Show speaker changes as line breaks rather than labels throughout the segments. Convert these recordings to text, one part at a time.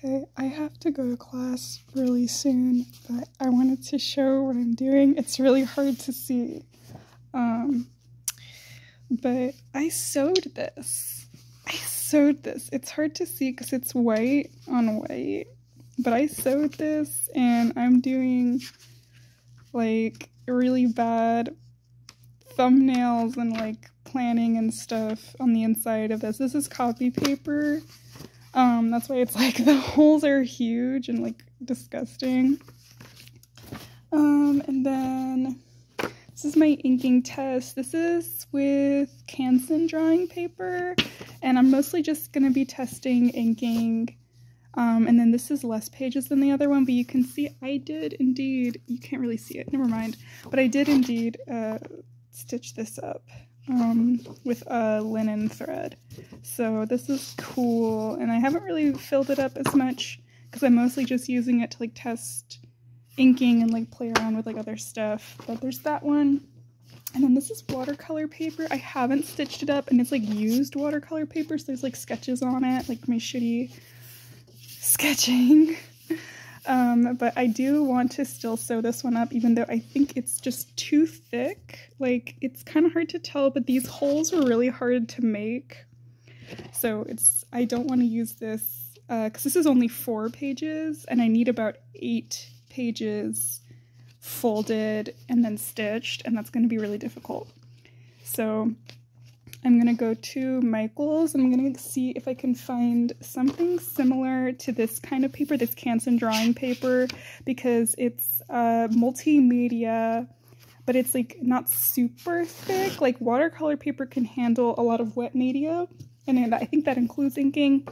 Okay, I have to go to class really soon, but I wanted to show what I'm doing. It's really hard to see. But I sewed this. It's hard to see because it's white on white, but I sewed this and I'm doing like really bad thumbnails and like planning and stuff on the inside of this. This is copy paper. That's why it's like the holes are huge and like disgusting. And then this is my inking test. This is with Canon drawing paper, and I'm mostly just gonna be testing inking. And then this is less pages than the other one, but you can see I did indeed, you can't really see it, never mind, but I did indeed stitch this up with a linen thread. So this is cool, and I haven't really filled it up as much because I'm mostly just using it to like test inking and like play around with like other stuff. But there's that one, and then this is watercolor paper. I haven't stitched it up, and it's like used watercolor paper, so there's like sketches on it, like my shitty sketching. But I do want to still sew this one up, even though I think it's just too thick. Like, it's kind of hard to tell, but these holes are really hard to make. So I don't want to use this, because this is only 4 pages, and I need about 8 pages folded and then stitched, and that's going to be really difficult. So I'm going to go to Michael's, and I'm going to see if I can find something similar to this kind of paper, this Canon drawing paper, because it's multimedia, but it's like not super thick. Like watercolor paper can handle a lot of wet media, and I think that includes inking,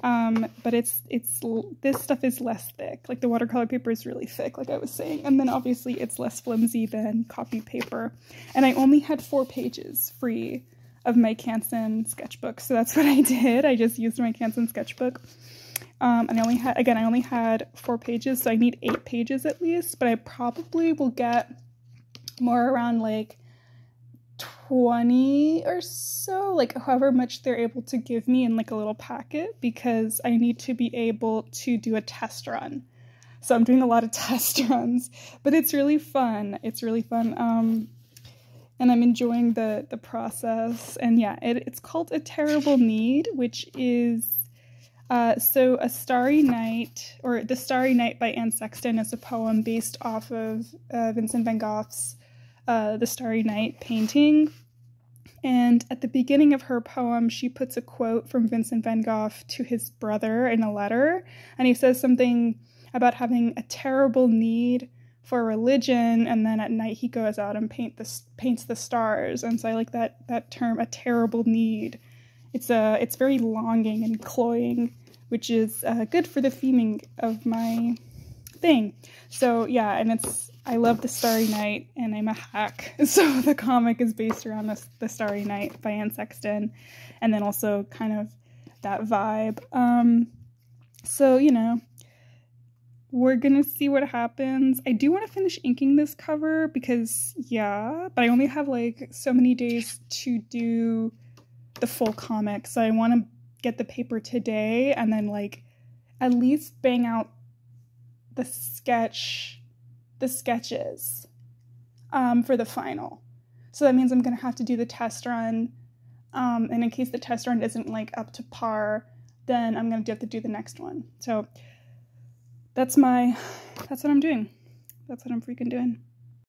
but this stuff is less thick. Like the watercolor paper is really thick, like I was saying, and then obviously it's less flimsy than copy paper. And I only had 4 pages free of my Canon sketchbook, so that's what I did. I just used my Canon sketchbook, and I only had 4 pages, so I need 8 pages at least, but I probably will get more around like 20 or so, like however much they're able to give me in like a little packet, because I need to be able to do a test run. So I'm doing a lot of test runs, but it's really fun. And I'm enjoying the process. And yeah, it's called A Terrible Need, which is, so A Starry Night, or The Starry Night by Anne Sexton, is a poem based off of Vincent van Gogh's The Starry Night painting. And at the beginning of her poem, she puts a quote from Vincent van Gogh to his brother in a letter. And he says something about having a terrible need for religion, and then at night he goes out and paints the stars. And so I like that term, a terrible need. It's very longing and cloying, which is good for the theming of my thing. So yeah, and I love The Starry Night, and I'm a hack, so the comic is based around The Starry Night by Anne Sexton, and then also kind of that vibe. So you know, we're gonna see what happens. I do want to finish inking this cover because, yeah, but I only have like so many days to do the full comic, so I want to get the paper today and then like at least bang out the sketches for the final. So that means I'm gonna have to do the test run, and in case the test run isn't like up to par, then I'm gonna have to do the next one. So that's what I'm doing. That's what I'm freaking doing.